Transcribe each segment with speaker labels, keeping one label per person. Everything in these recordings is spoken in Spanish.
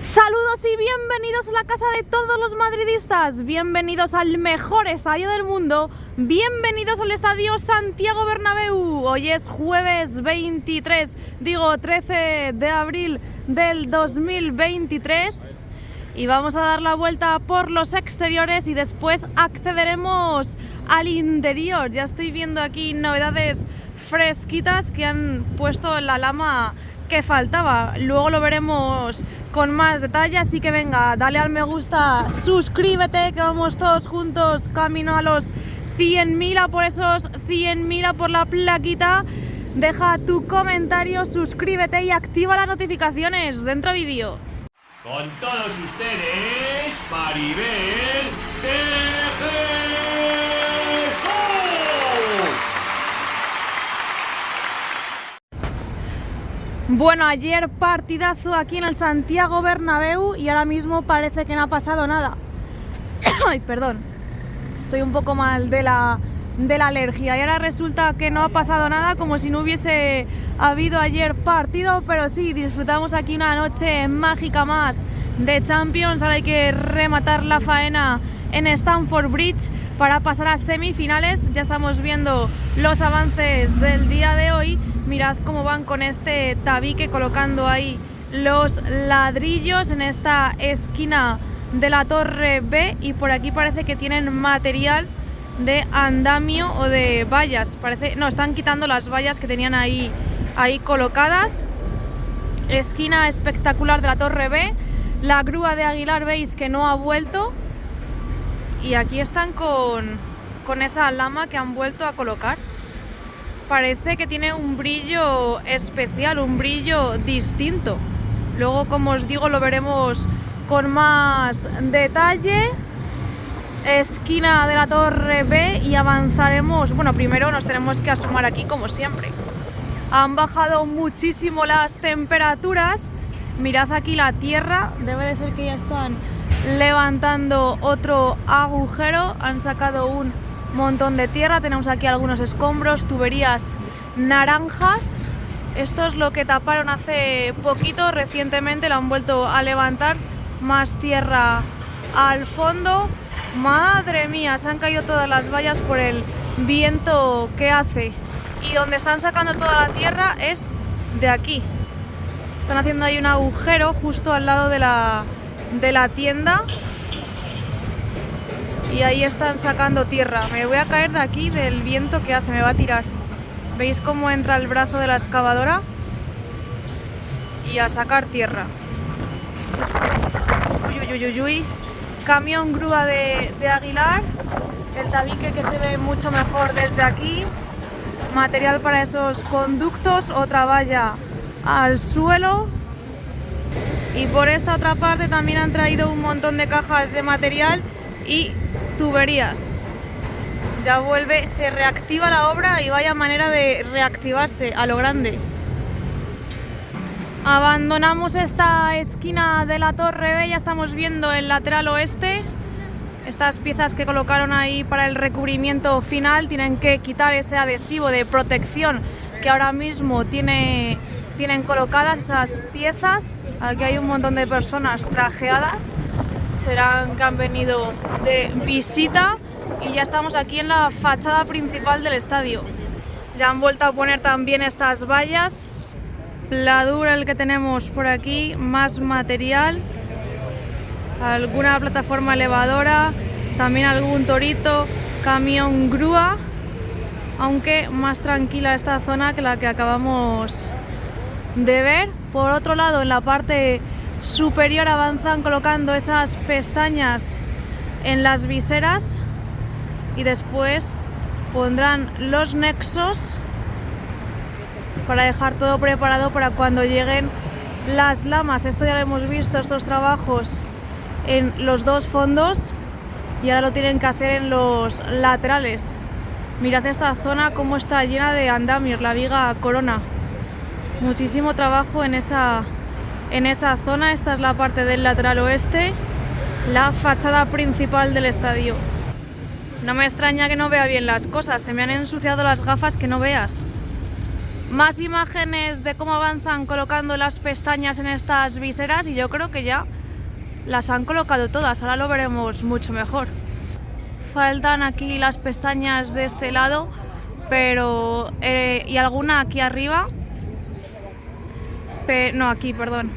Speaker 1: Saludos y bienvenidos a la casa de todos los madridistas, bienvenidos al mejor estadio del mundo, bienvenidos al estadio Santiago Bernabéu. Hoy es jueves 13 de abril del 2023 y vamos a dar la vuelta por los exteriores y después accederemos al interior. Ya estoy viendo aquí novedades fresquitas que han puesto en la lama que faltaba, luego lo veremos con más detalle, así que venga, dale al me gusta, suscríbete, que vamos todos juntos camino a los 100.000, a por esos 100.000, a por la plaquita. Deja tu comentario, suscríbete y activa las notificaciones. Dentro vídeo.
Speaker 2: Con todos ustedes, Maribel Tejeso.
Speaker 1: Bueno, ayer partidazo aquí en el Santiago Bernabéu y ahora mismo parece que no ha pasado nada. Ay, perdón, estoy un poco mal de la alergia y ahora resulta que no ha pasado nada, como si no hubiese habido ayer partido, pero sí, disfrutamos aquí una noche mágica más de Champions. Ahora hay que rematar la faena en Stamford Bridge para pasar a semifinales. Ya estamos viendo los avances del día de hoy. Mirad cómo van con este tabique colocando ahí los ladrillos en esta esquina de la Torre B, y por aquí parece que tienen material de andamio o de vallas. No, están quitando las vallas que tenían ahí colocadas. Esquina espectacular de la Torre B. La grúa de Aguilar, veis que no ha vuelto. Y aquí están con esa lama que han vuelto a colocar. Parece que tiene un brillo especial, un brillo distinto. Luego, como os digo, lo veremos con más detalle. Esquina de la Torre B y avanzaremos. Bueno, primero nos tenemos que asomar aquí como siempre. Han bajado muchísimo las temperaturas. Mirad aquí la tierra, debe de ser que ya están levantando otro agujero. Han sacado un montón de tierra, tenemos aquí algunos escombros, tuberías naranjas. Esto es lo que taparon hace poquito, recientemente lo han vuelto a levantar. Más tierra al fondo. Madre mía, se han caído todas las vallas por el viento que hace. Y donde están sacando toda la tierra es de aquí. Están haciendo ahí un agujero justo al lado de la tienda. Y ahí están sacando tierra. Me voy a caer de aquí del viento que hace, me va a tirar. ¿Veis cómo entra el brazo de la excavadora? Y a sacar tierra. Uy, uy, uy, uy, uy. Camión grúa de Aguilar. El tabique que se ve mucho mejor desde aquí. Material para esos conductos. Otra valla al suelo. Y por esta otra parte también han traído un montón de cajas de material y tuberías. Ya vuelve, se reactiva la obra y vaya manera de reactivarse a lo grande. Abandonamos esta esquina de la Torre B, ya estamos viendo el lateral oeste. Estas piezas que colocaron ahí para el recubrimiento final tienen que quitar ese adhesivo de protección que ahora mismo tienen colocadas esas piezas. Aquí hay un montón de personas trajeadas. Serán que han venido de visita y ya estamos aquí en la fachada principal del estadio. Ya han vuelto a poner también estas vallas. Pladur el que tenemos por aquí, más material, alguna plataforma elevadora, también algún torito, camión grúa, aunque más tranquila esta zona que la que acabamos de ver. Por otro lado, en la parte superior avanzan colocando esas pestañas en las viseras y después pondrán los nexos para dejar todo preparado para cuando lleguen las lamas. Esto ya lo hemos visto, estos trabajos en los dos fondos, y ahora lo tienen que hacer en los laterales. Mirad esta zona cómo está llena de andamios, la viga corona. Muchísimo trabajo en esa zona. Esta es la parte del lateral oeste, la fachada principal del estadio. No me extraña que no vea bien las cosas, se me han ensuciado las gafas que no veas. Más imágenes de cómo avanzan colocando las pestañas en estas viseras y yo creo que ya las han colocado todas, ahora lo veremos mucho mejor. Faltan aquí las pestañas de este lado, pero y alguna aquí arriba, no, aquí, perdón,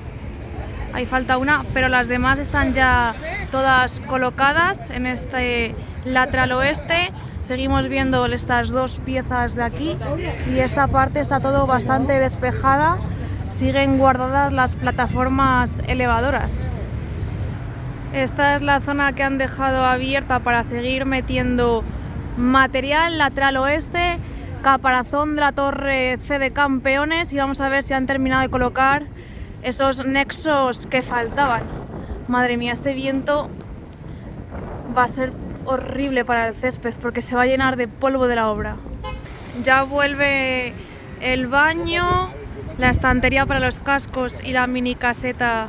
Speaker 1: ahí falta una, pero las demás están ya todas colocadas en este lateral oeste. Seguimos viendo estas dos piezas de aquí y esta parte está todo bastante despejada, siguen guardadas las plataformas elevadoras. Esta es la zona que han dejado abierta para seguir metiendo material, lateral oeste, caparazón de la torre C de Campeones, y vamos a ver si han terminado de colocar esos nexos que faltaban. Madre mía, este viento va a ser horrible para el césped porque se va a llenar de polvo de la obra. Ya vuelve el baño, la estantería para los cascos y la mini caseta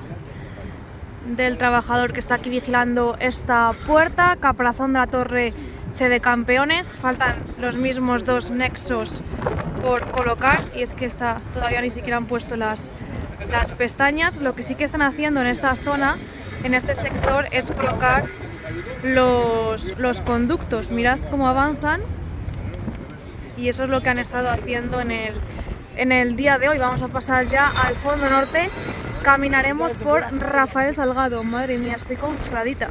Speaker 1: del trabajador que está aquí vigilando esta puerta, caparazón de la torre C de Campeones. Faltan los mismos dos nexos por colocar y es que todavía ni siquiera han puesto las pestañas. Lo que sí que están haciendo en esta zona, en este sector, es colocar los conductos. Mirad cómo avanzan y eso es lo que han estado haciendo en el día de hoy. Vamos a pasar ya al fondo norte. Caminaremos por Rafael Salgado. Madre mía, estoy congeladita.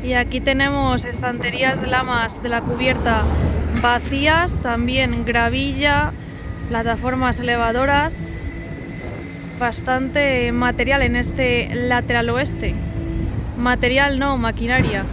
Speaker 1: Y aquí tenemos estanterías de lamas de la cubierta vacías, también gravilla, plataformas elevadoras, bastante material en este lateral oeste. Material no, maquinaria.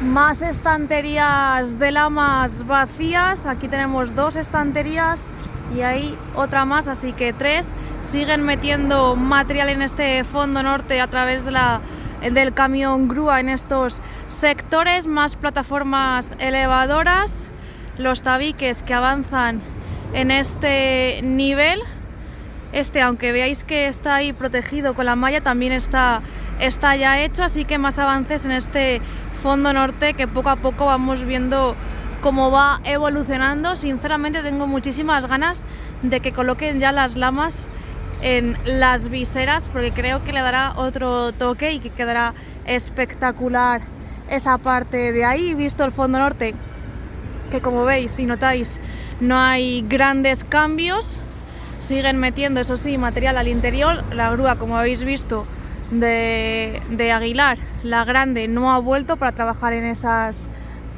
Speaker 1: Más estanterías de lamas vacías, aquí tenemos dos estanterías y ahí otra más, así que tres. Siguen metiendo material en este fondo norte a través del camión grúa en estos sectores, más plataformas elevadoras, los tabiques que avanzan en este nivel. Aunque veáis que está ahí protegido con la malla, también está ya hecho, así que más avances en este fondo norte que poco a poco vamos viendo cómo va evolucionando. Sinceramente tengo muchísimas ganas de que coloquen ya las lamas en las viseras porque creo que le dará otro toque y que quedará espectacular esa parte de ahí. Visto el fondo norte, que como veis, si notáis, no hay grandes cambios, siguen metiendo, eso sí, material al interior. La grúa, como habéis visto, de Aguilar, la grande, no ha vuelto para trabajar en esas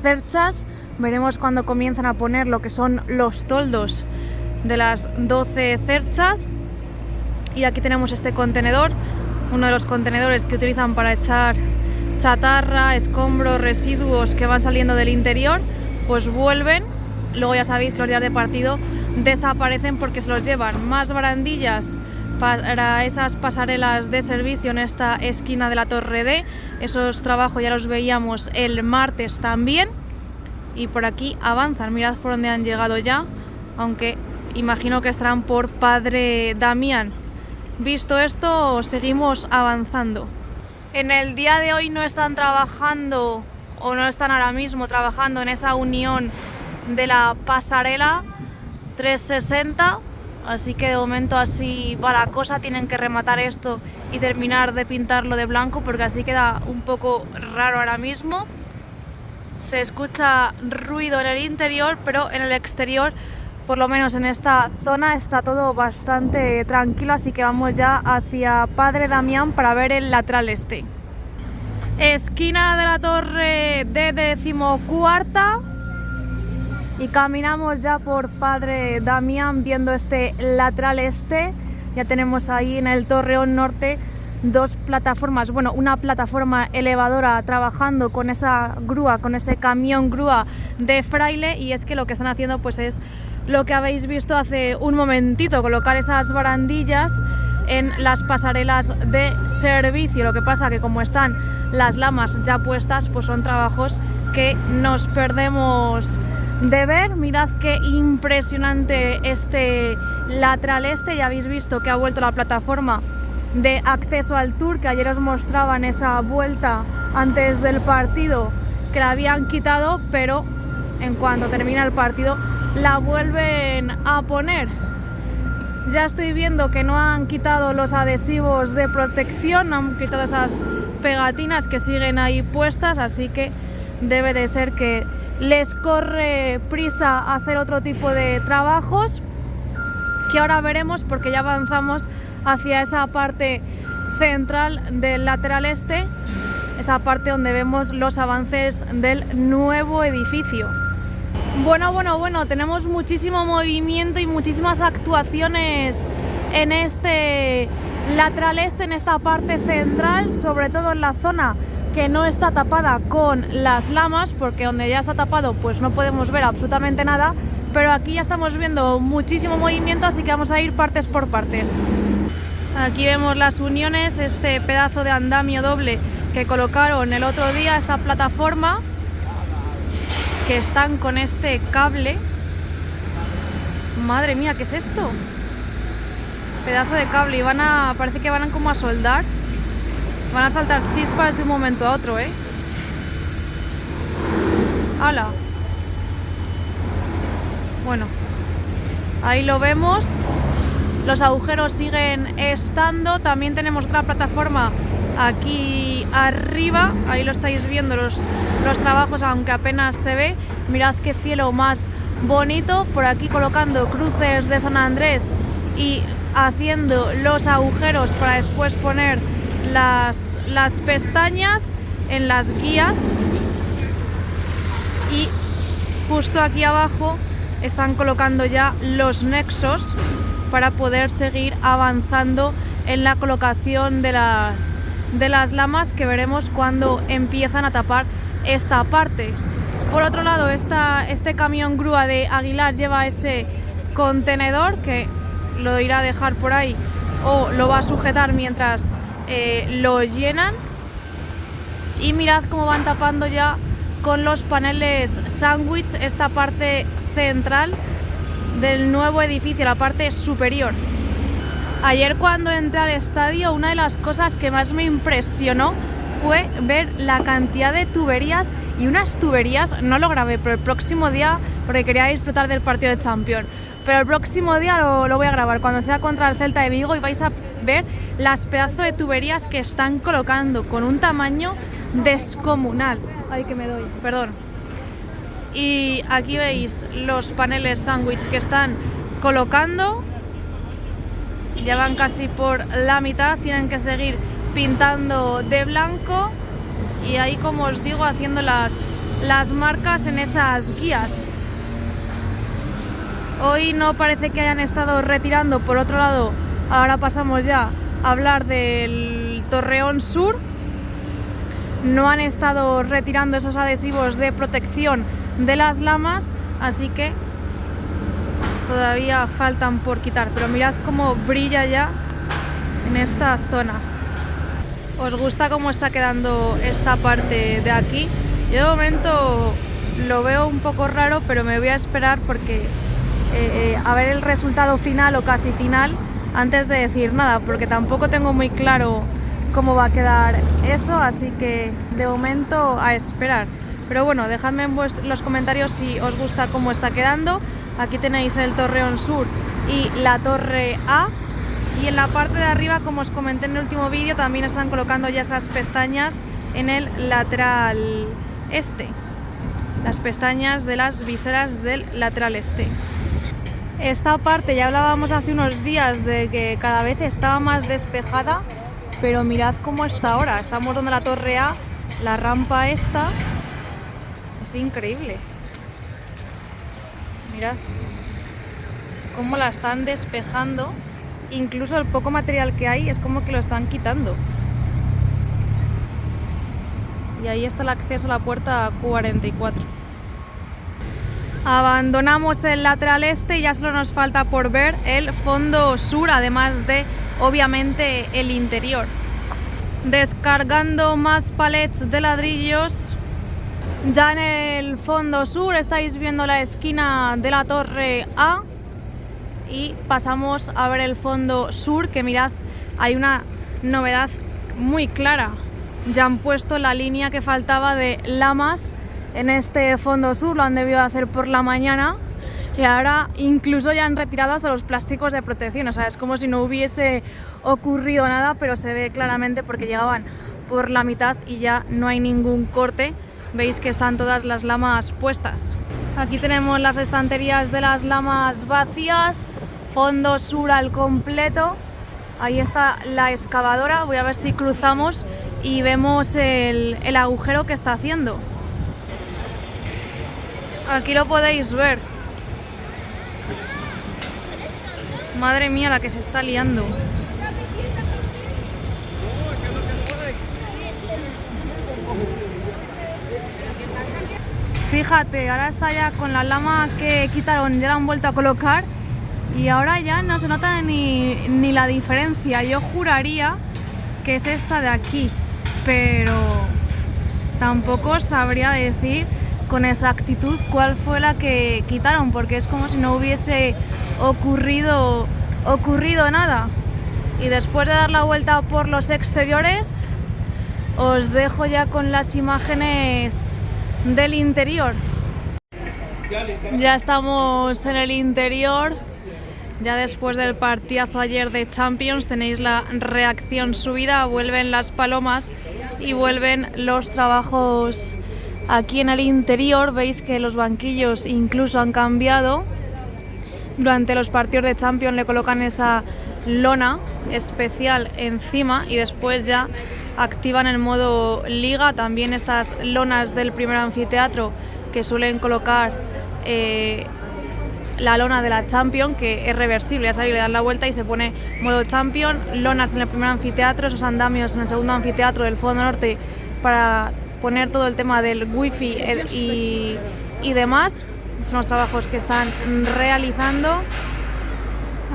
Speaker 1: cerchas. Veremos cuando comienzan a poner lo que son los toldos de las 12 cerchas. Y aquí tenemos este contenedor, uno de los contenedores que utilizan para echar chatarra, escombros, residuos que van saliendo del interior, pues vuelven. Luego ya sabéis que los días de partido desaparecen porque se los llevan. Más barandillas para esas pasarelas de servicio en esta esquina de la Torre D. Esos trabajos ya los veíamos el martes también. Y por aquí avanzan, mirad por dónde han llegado ya, aunque imagino que estarán por Padre Damián. Visto esto, seguimos avanzando. En el día de hoy no están trabajando, o no están ahora mismo trabajando en esa unión de la pasarela 360, así que de momento así va la cosa. Tienen que rematar esto y terminar de pintarlo de blanco porque así queda un poco raro ahora mismo. Se escucha ruido en el interior, pero en el exterior, por lo menos en esta zona, está todo bastante tranquilo, así que vamos ya hacia Padre Damián para ver el lateral este. Esquina de la Torre D 14ª y caminamos ya por Padre Damián viendo este lateral este. Ya tenemos ahí en el Torreón Norte dos plataformas, bueno, una plataforma elevadora trabajando con esa grúa, con ese camión grúa de Fraile, y es que lo que están haciendo pues es lo que habéis visto hace un momentito, colocar esas barandillas en las pasarelas de servicio. Lo que pasa que como están las lamas ya puestas, pues son trabajos que nos perdemos de ver. Mirad qué impresionante este lateral este, ya habéis visto que ha vuelto la plataforma de acceso al Tour, que ayer os mostraban esa vuelta antes del partido que la habían quitado, pero en cuanto termina el partido la vuelven a poner. Ya estoy viendo que no han quitado los adhesivos de protección, no han quitado esas pegatinas que siguen ahí puestas, así que debe de ser que les corre prisa hacer otro tipo de trabajos, que ahora veremos porque ya avanzamos hacia esa parte central del lateral este, esa parte donde vemos los avances del nuevo edificio. Bueno, tenemos muchísimo movimiento y muchísimas actuaciones en este lateral este, en esta parte central, sobre todo en la zona que no está tapada con las lamas, porque donde ya está tapado pues no podemos ver absolutamente nada, pero aquí ya estamos viendo muchísimo movimiento, así que vamos a ir partes por partes. Aquí vemos las uniones, este pedazo de andamio doble que colocaron el otro día, esta plataforma, que están con este cable. Madre mía, ¿qué es esto? Pedazo de cable, y parece que van como a soldar. Van a saltar chispas de un momento a otro, ¿eh? ¡Hala! Bueno, ahí lo vemos. Los agujeros siguen estando. También tenemos otra plataforma aquí arriba, ahí lo estáis viendo los trabajos, aunque apenas se ve. Mirad qué cielo más bonito, por aquí colocando cruces de San Andrés y haciendo los agujeros para después poner las pestañas en las guías. Y justo aquí abajo están colocando ya los nexos para poder seguir avanzando en la colocación de las lamas, que veremos cuando empiezan a tapar esta parte. Por otro lado, este camión grúa de Aguilar lleva ese contenedor que lo irá a dejar por ahí o lo va a sujetar mientras lo llenan. Y mirad cómo van tapando ya con los paneles sándwich esta parte central del nuevo edificio, la parte superior. Ayer cuando entré al estadio, una de las cosas que más me impresionó fue ver la cantidad de tuberías, y unas tuberías, no lo grabé, pero el próximo día, porque quería disfrutar del partido de Champions, pero el próximo día lo voy a grabar, cuando sea contra el Celta de Vigo, y vais a ver las pedazos de tuberías que están colocando con un tamaño descomunal. Ay, que me doy, perdón. Y aquí veis los paneles sándwich que están colocando. Ya van casi por la mitad, tienen que seguir pintando de blanco y ahí, como os digo, haciendo las marcas en esas guías. Hoy no parece que hayan estado retirando. Por otro lado, ahora pasamos ya a hablar del Torreón Sur. No han estado retirando esos adhesivos de protección de las lamas, así que todavía faltan por quitar, pero mirad cómo brilla ya en esta zona. ¿Os gusta cómo está quedando esta parte de aquí? Yo de momento lo veo un poco raro, pero me voy a esperar porque a ver el resultado final o casi final antes de decir nada, porque tampoco tengo muy claro cómo va a quedar eso, así que de momento a esperar. Pero bueno, dejadme en los comentarios si os gusta cómo está quedando. Aquí tenéis el Torreón Sur y la Torre A. Y en la parte de arriba, como os comenté en el último vídeo, también están colocando ya esas pestañas en el lateral este. Las pestañas de las viseras del lateral este. Esta parte ya hablábamos hace unos días de que cada vez estaba más despejada, pero mirad cómo está ahora. Estamos donde la Torre A, la rampa esta. Es increíble. Mirad cómo la están despejando. Incluso el poco material que hay es como que lo están quitando. Y ahí está el acceso a la puerta 44. Abandonamos el lateral este y ya solo nos falta por ver el fondo sur, además de, obviamente, el interior. Descargando más palets de ladrillos. Ya en el fondo sur estáis viendo la esquina de la Torre A. Y pasamos a ver el fondo sur, que mirad, hay una novedad muy clara. Ya han puesto la línea que faltaba de lamas en este fondo sur, lo han debido hacer por la mañana. Y ahora incluso ya han retirado hasta los plásticos de protección, o sea, es como si no hubiese ocurrido nada, pero se ve claramente porque llegaban por la mitad y ya no hay ningún corte. Veis que están todas las lamas puestas. Aquí tenemos las estanterías de las lamas vacías, fondo sur al completo. Ahí está la excavadora, voy a ver si cruzamos y vemos el agujero que está haciendo. Aquí lo podéis ver. Madre mía, la que se está liando. Fíjate, ahora está ya con la lama que quitaron, ya la han vuelto a colocar y ahora ya no se nota ni la diferencia. Yo juraría que es esta de aquí, pero tampoco sabría decir con exactitud cuál fue la que quitaron, porque es como si no hubiese ocurrido nada. Y después de dar la vuelta por los exteriores, os dejo ya con las imágenes del interior. Ya estamos en el interior, ya después del partidazo ayer de Champions. Tenéis la reacción subida, vuelven las palomas y vuelven los trabajos aquí en el interior. Veis que los banquillos incluso han cambiado. Durante los partidos de Champions le colocan esa lona especial encima y después ya activan el modo liga también estas lonas del primer anfiteatro que suelen colocar la lona de la Champions, que es reversible, ya sabéis, le dan la vuelta y se pone modo Champions, lonas en el primer anfiteatro, esos andamios en el segundo anfiteatro del fondo norte para poner todo el tema del wifi y demás. Son los trabajos que están realizando.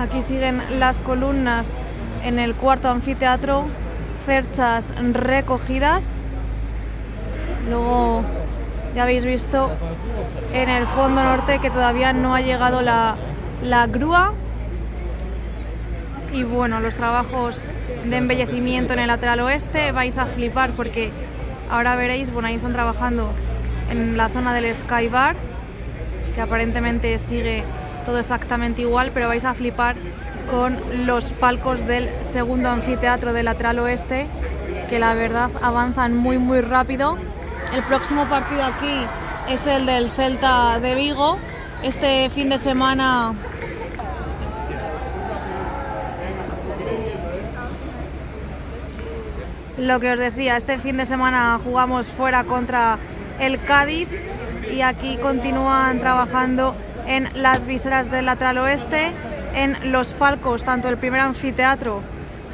Speaker 1: Aquí siguen las columnas en el cuarto anfiteatro, cerchas recogidas. Luego ya habéis visto en el fondo norte que todavía no ha llegado la grúa. Y bueno, los trabajos de embellecimiento en el lateral oeste vais a flipar porque ahora veréis, bueno, ahí están trabajando en la zona del Sky Bar, que aparentemente sigue todo exactamente igual, pero vais a flipar con los palcos del segundo anfiteatro del lateral oeste, que la verdad avanzan muy rápido. El próximo partido aquí es el del Celta de Vigo. Este fin de semana lo que os decía, este fin de semana jugamos fuera contra el Cádiz y aquí continúan trabajando en las viseras del lateral oeste, en los palcos, tanto el primer anfiteatro,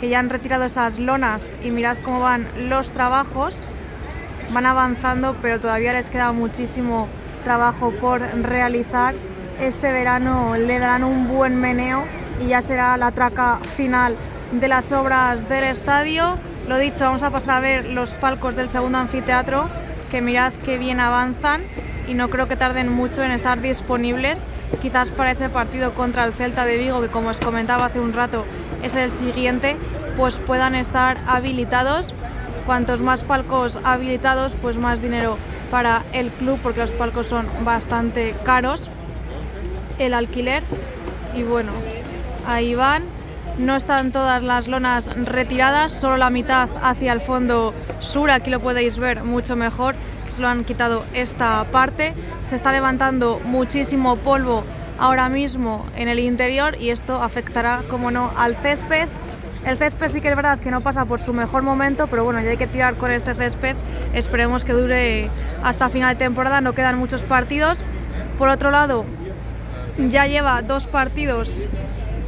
Speaker 1: que ya han retirado esas lonas y mirad cómo van los trabajos, van avanzando, pero todavía les queda muchísimo trabajo por realizar. Este verano le darán un buen meneo y ya será la traca final de las obras del estadio. Lo dicho, vamos a pasar a ver los palcos del segundo anfiteatro, que mirad qué bien avanzan y no creo que tarden mucho en estar disponibles, quizás para ese partido contra el Celta de Vigo, que como os comentaba hace un rato es el siguiente, pues puedan estar habilitados. Cuantos más palcos habilitados, pues más dinero para el club, porque los palcos son bastante caros, el alquiler. Y bueno, ahí van. No están todas las lonas retiradas, solo la mitad hacia el fondo sur. Aquí lo podéis ver mucho mejor, que se lo han quitado esta parte. Se está levantando muchísimo polvo ahora mismo en el interior y esto afectará, como no, al césped. El césped sí que es verdad que no pasa por su mejor momento, pero bueno, ya hay que tirar con este césped. Esperemos que dure hasta final de temporada, no quedan muchos partidos. Por otro lado, ya lleva 2 partidos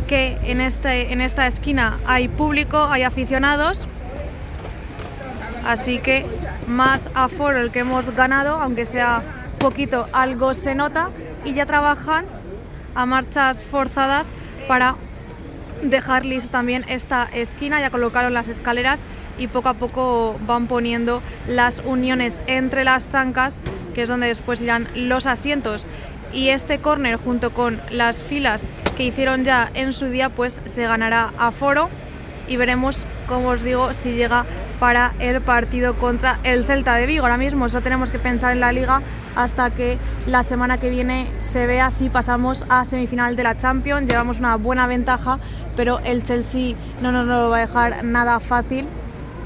Speaker 1: que en esta esquina hay público, hay aficionados, así que más aforo el que hemos ganado, aunque sea poquito, algo se nota, y ya trabajan a marchas forzadas para dejar lista también esta esquina. Ya colocaron las escaleras y poco a poco van poniendo las uniones entre las zancas, que es donde después irán los asientos. Y este córner, junto con las filas que hicieron ya en su día, pues se ganará aforo y veremos, como os digo, si llega para el partido contra el Celta de Vigo. Ahora mismo solo tenemos que pensar en la Liga hasta que la semana que viene se vea si pasamos a semifinal de la Champions. Llevamos una buena ventaja, pero el Chelsea no nos lo va a dejar nada fácil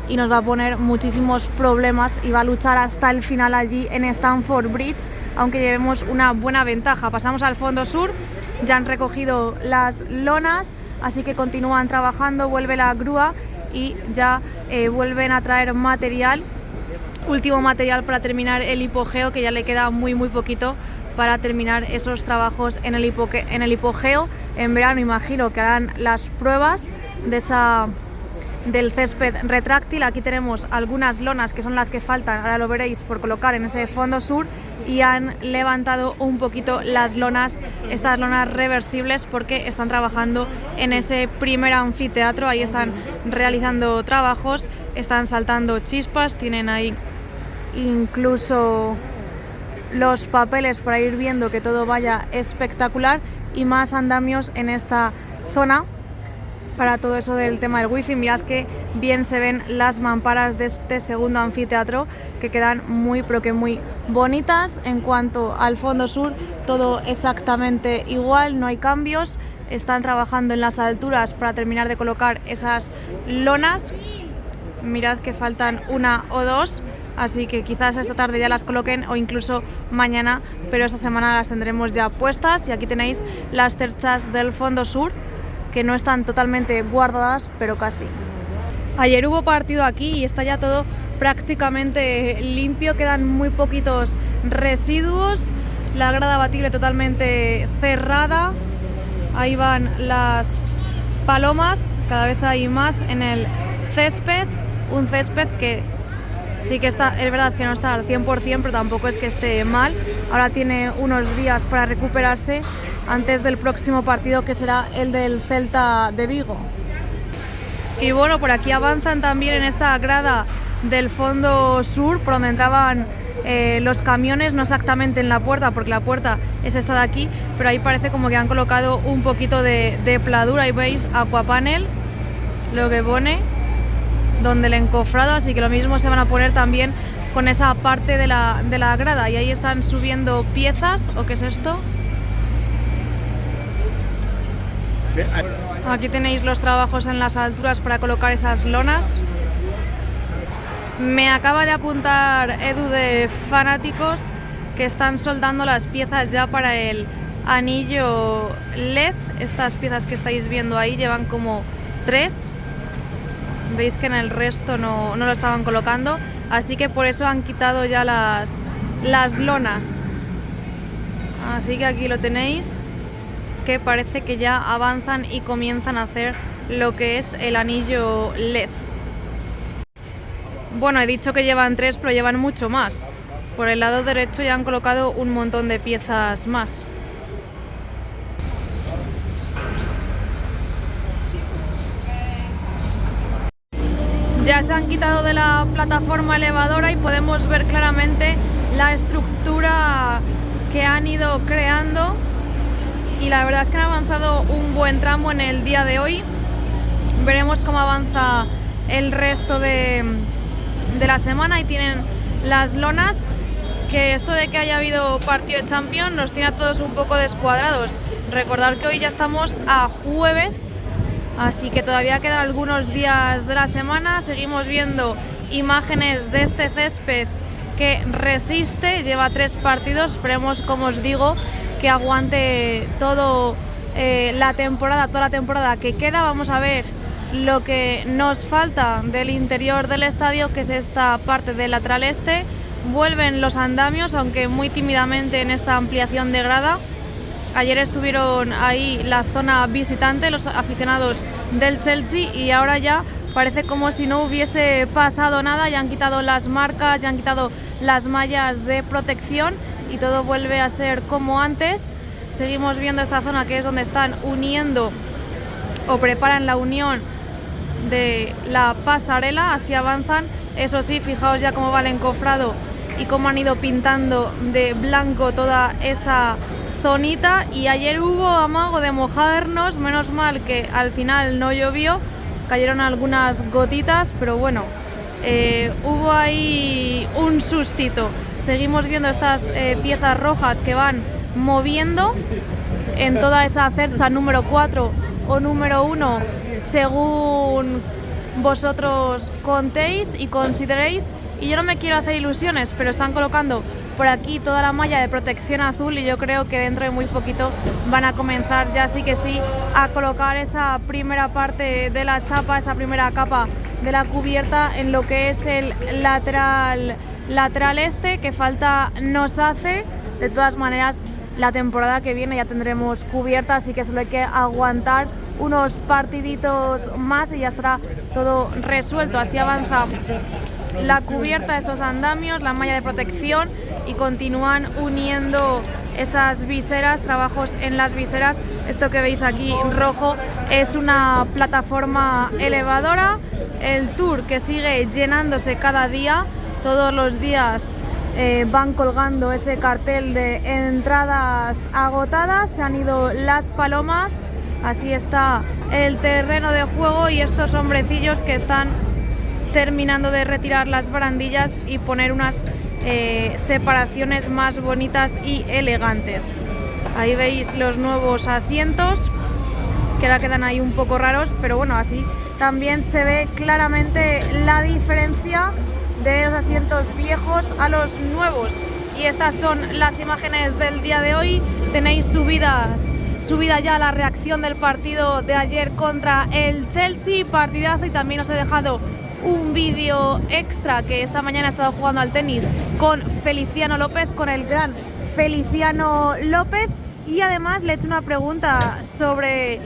Speaker 1: y nos va a poner muchísimos problemas y va a luchar hasta el final allí en Stamford Bridge, aunque llevemos una buena ventaja. Pasamos al fondo sur, ya han recogido las lonas, así que continúan trabajando, vuelve la grúa y ya vuelven a traer material, último material para terminar el hipogeo, que ya le queda muy poquito para terminar esos trabajos en el hipogeo. En verano imagino que harán las pruebas del césped retráctil. Aquí tenemos algunas lonas que son las que faltan, ahora lo veréis, por colocar en ese fondo sur, y han levantado un poquito las lonas, estas lonas reversibles, porque están trabajando en ese primer anfiteatro. Ahí están realizando trabajos, están saltando chispas, tienen ahí incluso los papeles para ir viendo que todo vaya espectacular, y más andamios en esta zona para todo eso del tema del wifi. Mirad que bien se ven las mamparas de este segundo anfiteatro, que quedan muy bonitas. En cuanto al fondo sur, todo exactamente igual, no hay cambios. Están trabajando en las alturas para terminar de colocar esas lonas. Mirad que faltan una o dos, así que quizás esta tarde ya las coloquen o incluso mañana, pero esta semana las tendremos ya puestas. Y aquí tenéis las cerchas del fondo sur, que no están totalmente guardadas, pero casi. Ayer hubo partido aquí y está ya todo prácticamente limpio, quedan muy poquitos residuos, la grada batible totalmente cerrada, ahí van las palomas, cada vez hay más en el césped, un césped que sí que está, es verdad que no está al 100%, pero tampoco es que esté mal. Ahora tiene unos días para recuperarse antes del próximo partido, que será el del Celta de Vigo. Y bueno, por aquí avanzan también en esta grada del fondo sur, por donde entraban los camiones, no exactamente en la puerta, porque la puerta es esta de aquí, pero ahí parece como que han colocado un poquito de pladura. Ahí veis Aquapanel, lo que pone, donde el encofrado, así que lo mismo se van a poner también con esa parte de la grada. Y ahí están subiendo piezas, ¿o qué es esto? Aquí tenéis los trabajos en las alturas para colocar esas lonas. Me acaba de apuntar Edu de Fanáticos que están soldando las piezas ya para el anillo LED. Estas piezas que estáis viendo ahí llevan como 3. Veis que en el resto no lo estaban colocando, así que por eso han quitado ya las lonas. Así que aquí lo tenéis, que parece que ya avanzan y comienzan a hacer lo que es el anillo LED. Bueno, he dicho que llevan 3, pero llevan mucho más. Por el lado derecho ya han colocado un montón de piezas más. Ya se han quitado de la plataforma elevadora y podemos ver claramente la estructura que han ido creando. Y la verdad es que han avanzado un buen tramo en el día de hoy. Veremos cómo avanza el resto de la semana. Y tienen las lonas, que esto de que haya habido partido de Champions nos tiene a todos un poco descuadrados. Recordad que hoy ya estamos a jueves, así que todavía quedan algunos días de la semana. Seguimos viendo imágenes de este césped que resiste, lleva 3 partidos. Esperemos, como os digo, que aguante toda la temporada que queda. Vamos a ver lo que nos falta del interior del estadio, que es esta parte del lateral este. Vuelven los andamios, aunque muy tímidamente, en esta ampliación de grada. Ayer estuvieron ahí la zona visitante, los aficionados del Chelsea, y ahora ya parece como si no hubiese pasado nada. Ya han quitado las marcas, ya han quitado las mallas de protección y todo vuelve a ser como antes. Seguimos viendo esta zona, que es donde están uniendo o preparan la unión de la pasarela. Así avanzan. Eso sí, fijaos ya cómo va el encofrado y cómo han ido pintando de blanco toda esa zonita. Y ayer hubo amago de mojarnos, menos mal que al final no llovió, cayeron algunas gotitas, pero bueno, hubo ahí un sustito. Seguimos viendo estas piezas rojas que van moviendo en toda esa cercha número 4 o número 1, según vosotros contéis y consideréis. Y yo no me quiero hacer ilusiones, pero están colocando por aquí toda la malla de protección azul y yo creo que dentro de muy poquito van a comenzar ya sí que sí a colocar esa primera parte de la chapa, esa primera capa de la cubierta en lo que es el lateral este, que falta nos hace. De todas maneras, la temporada que viene ya tendremos cubierta, así que solo hay que aguantar unos partiditos más y ya estará todo resuelto. Así avanza la cubierta, esos andamios, la malla de protección, y continúan uniendo esas viseras, trabajos en las viseras. Esto que veis aquí rojo es una plataforma elevadora, el Tour que sigue llenándose cada día, todos los días van colgando ese cartel de entradas agotadas, se han ido las palomas, así está el terreno de juego y estos hombrecillos que están terminando de retirar las barandillas y poner unas separaciones más bonitas y elegantes. Ahí veis los nuevos asientos que ahora quedan ahí un poco raros, pero bueno, así también se ve claramente la diferencia de los asientos viejos a los nuevos. Y estas son las imágenes del día de hoy. Tenéis subida ya la reacción del partido de ayer contra el Chelsea, partidazo, y también os he dejado un vídeo extra que esta mañana he estado jugando al tenis con Feliciano López, con el gran Feliciano López, y además le he hecho una pregunta sobre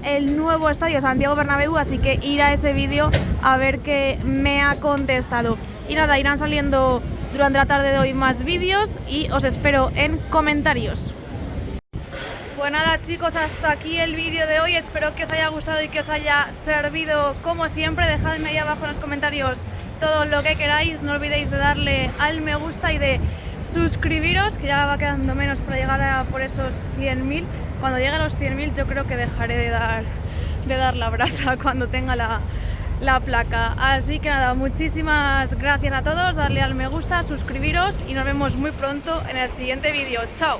Speaker 1: el nuevo estadio Santiago Bernabéu, así que ir a ese vídeo a ver qué me ha contestado. Y nada, irán saliendo durante la tarde de hoy más vídeos y os espero en comentarios. Pues nada chicos, hasta aquí el vídeo de hoy, espero que os haya gustado y que os haya servido como siempre. Dejadme ahí abajo en los comentarios todo lo que queráis, no olvidéis de darle al me gusta y de suscribiros, que ya va quedando menos para llegar a por esos 100.000. Cuando llegue a los 100.000 yo creo que dejaré de dar la brasa cuando tenga la placa. Así que nada, muchísimas gracias a todos, darle al me gusta, suscribiros y nos vemos muy pronto en el siguiente vídeo. ¡Chao!